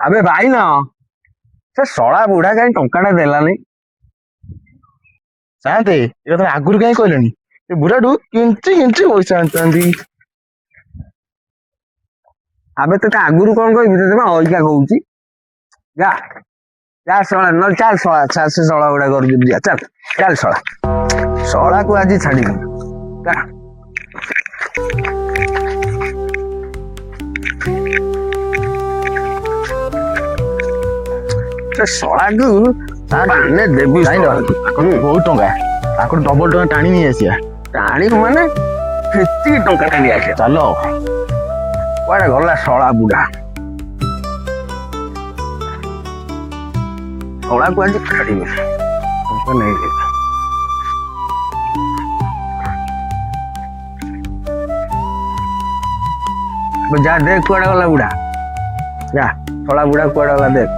ଆବେ ଭାଇ ନା ସେ ଶଳା ବୁଢା କାହିଁ ଟଙ୍କାଟା ଦେଲାନି। ସାନ୍ତେ ଏ କଥା ଆଗରୁ କାହିଁ କହିଲେନି? ଏ ବୁଢାଠୁ କିଞ୍ଚି କିଞ୍ଚି ପଇସା ଆଣିଥାନ୍ତି। ଆବେ ତତେ ଆଗରୁ କଣ କହିବି, ତତେ ବା ଅଇକା କହୁଛି। ଯା ଯା ଶଳା, ନହେଲେ ଚାଲ ଶଳା, ସେ ଶଳା ଗୁଡା କରିକି ଯିବା, ଚାଲ ଚାଲ ଶଳା, ଶଳାକୁ ଆଜି ଛାଡିବି ଯା। ସେ ଶଳାକୁ ପାନେ ଦେବି ଶଳାକୁ। ବହୁତ ଟଙ୍କା, ତାଙ୍କଠୁ ଡବଲ ଟଙ୍କା ଟାଣି ନେଇ ଆସିବା। ଟାଣିବୁ ମାନେ କେତିକି ଟଙ୍କା ଟାଣି ଆସିବା। ଚାଲ। କୁଆଡେ ଗଲା ଶଳା ବୁଢା? ଶଳାକୁ ଆଜି ଛାଡିବି, ଟଙ୍କା ନେଇଯିବି। ଯା ଦେଖ କୁଆଡେ ଗଲା ବୁଢା, ଯା ଶଳା ବୁଢା କୁଆଡେ ଗଲା ଦେଖ।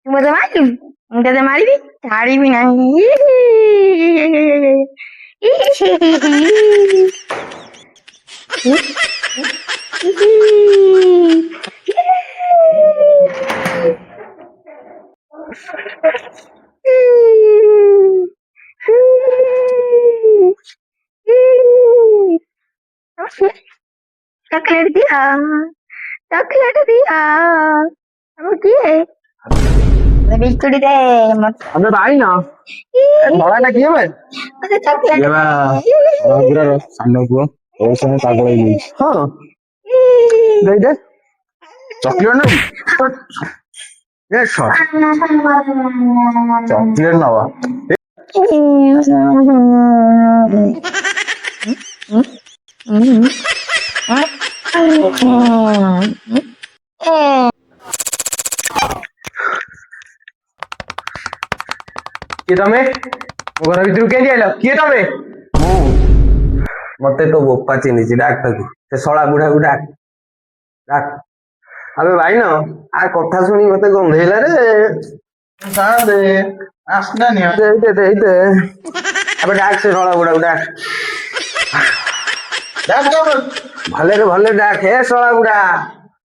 মজা মারিম ওটাতে মারিবি ছাড়িবি না চকলেট দিয়া চকলেট দিয়া আমার কি বিস্কুটি দে अबे भाई ना ଶଳାଟା କିଏ ବେ? ମତେ ଚକଲେଟ ଇଏ ବା ରଘୁରାର ସାନ ପୁଅ ପଇସା ପାଇଁ ପାଗଳ ହେଇଯାଇଛି। ହଁ ଦେଇ ଦେ ଚକଲେଟ ନେବୁ? ଏ ଶଳା ଚକଲେଟ ନବା। କିଏ ତମେ? ମୋ ଘର ଭିତରୁ କେମିତି ଆଇଲ? କିଏ ତମେ? ମୁଁ। ମତେ ତ ବୋପା ଚିହ୍ନିଛି, ଡାକ ତାକୁ। ସେ ଶଳା ବୁଢାକୁ ଡାକ ଡାକ। ଆବେ ଭାଇ ନା ଆ କଥା ଶୁଣି ମତେ ଗନ୍ଧେଇଲା ରେ। ସାନ୍ତେ ଆସିଲାନି। ଦେଇଦେ ଆବେ ଡାକ ସେ ଶଳା ବୁଢାକୁ ଡାକ। ଭଲରେ ଭଲରେ ଡାକ। ହେ ଶଳା ବୁଢା,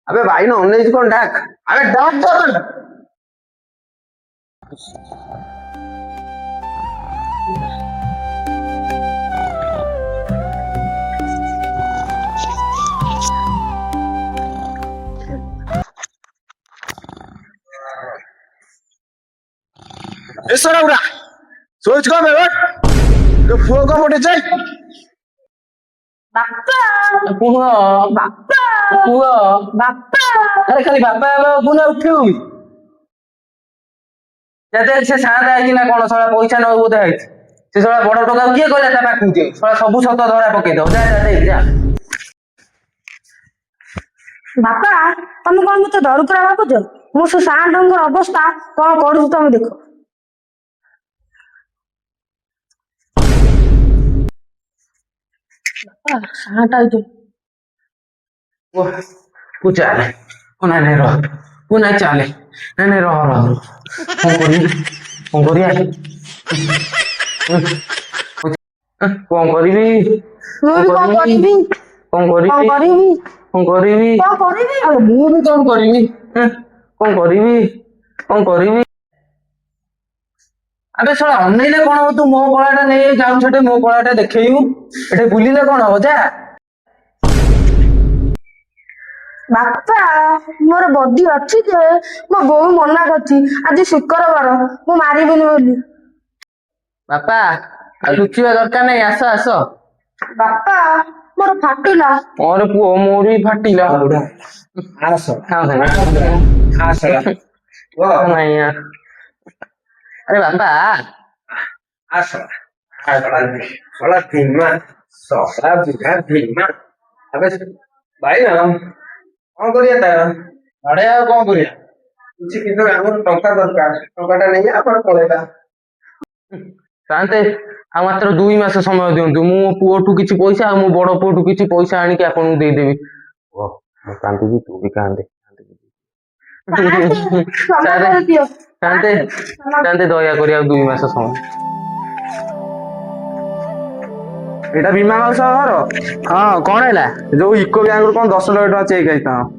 ଆବେ ଭାଇ ନା ଅନେଇଛୁ କଣ, ଡାକ। ଆରେ ଡାକ। ଏ ଶଳା ବୁଢା ଶୋଇଛୁ କଣ ବେ? ତୋ ପୁଅ କଣ ଗୋଟେ ଯାଇ ବାପା ପୁଅ ବାପା ପୁଅ ବାପା ଆରେ ଖାଲି ବାପା ପୁଅ ଉଠିବୁ ସେ ସାନ୍ତା ହେଇଛି ନା କଣ? ଶଳା ପଇସା ନବ ବୋଧେ ହେଇଛି। ସେ ଶଳା ବଡ ଟଙ୍କା କିଏ କହିଲା ତା ପାଖକୁ ଯିବେ? ଶଳା ସବୁ ସତ ଧରା ପକେଇଦବ। ଯା ଯା ଦେଇ ଯା। ବାପା ତମେ କଣ ମତେ ଡରୁକୁରା ଭାବୁଛ? ମୁଁ ସେ ସାଣ୍ଟଙ୍କର ଅବସ୍ଥା କଣ କରୁଛି ତମେ ଦେଖ। ବାପା ସାଣ୍ଟ ହେଇଛୁ तू चाले नहीं नहीं रह तू नहीं चाले नहीं नहीं रह रह कौन करिया कौन करिबी ମୁଁ ବି କଣ କରିବି कौन କଣ करिबी କରିବି कौन करिबी କଣ କରିବି अरे मु भी कौन करिबी कौन करिबी कौन करिबी अबे शला अनैले कौन हो तू मो कलाटा नहीं जाऊ छटे मो कलाटा देखैबू एठे बुलिले कौन हो जा ବାପା ମୋର ବଡି ଅଛି ଯେ ମୋ ବୋଉ ମନା କରିଛି ଆଜି ଶୁକ୍ରବାର ମୁଁ ମାରିବିନି ବୋଲି। बापा आ लुचिबा दरकार नहीं आस आस ବାପା ମୋର ଫାଟିଲା और पुओ मोर भी फाटिला आस हां आस नहीं यार अरे बापा आस बड़ा धीमा ससा बुझा धीमा अबे भाई ना कौन करिया तार ଆଡେ ଆଉ କଣ କରିବା? କିଛି କିନ୍ତୁ ଆମର ଟଙ୍କା ଦରକାର ଟଙ୍କାଟା ନେଇ ଆପଣ ପଳେଇବା शांते आ मात्र 2 मास समय दियंतु मु पुओठू किछि पैसा आ मु बड़ पुओठू किछि पैसा आनिके आपन देदेबी ଓ ମୁଁ କାନ୍ଦିବି ତୁ ବି କାନ୍ଦେ କ୍ଷମା ସାରେ କରିଦିଅ। କାନ୍ଦେ କାନ୍ଦେ ଦୟା କରି ଆଉ 2 ମାସ ସମୟ। ଏଇଟା ଭୀମା ମାଉସୀ ଘର? ହଁ କଣ ହେଲା? ଯୋଉ ଇକୋ ବ୍ୟାଙ୍କରୁ କଣ 10 ଲକ୍ଷ ଟଙ୍କା ଚେକ୍ ହେଇଛି ତାଙ୍କ